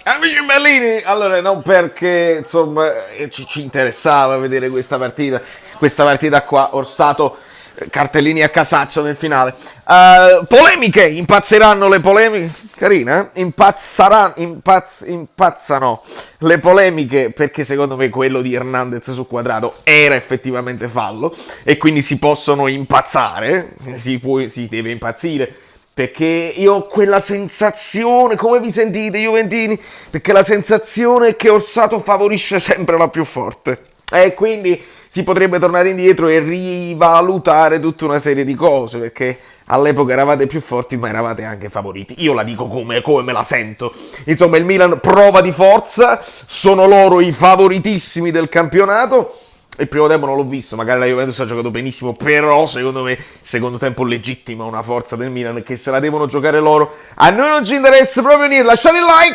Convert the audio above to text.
Amici bellini, allora non perché insomma ci interessava vedere questa partita qua, Orsato, cartellini a casaccio nel finale. Polemiche, impazzeranno le polemiche, carina, impazzano le polemiche perché secondo me quello di Hernandez su Quadrato era effettivamente fallo e quindi si possono impazzare, si deve impazzire. Perché io ho quella sensazione, come vi sentite Juventini? Perché la sensazione è che Orsato favorisce sempre la più forte. E quindi si potrebbe tornare indietro e rivalutare tutta una serie di cose, perché all'epoca eravate più forti ma eravate anche favoriti. Io la dico come me la sento. Insomma, il Milan prova di forza, sono loro i favoritissimi del campionato. Il primo tempo non l'ho visto, magari la Juventus ha giocato benissimo, però secondo me, secondo tempo legittima una forza del Milan che se la devono giocare loro. A noi non ci interessa proprio niente, lasciate il like!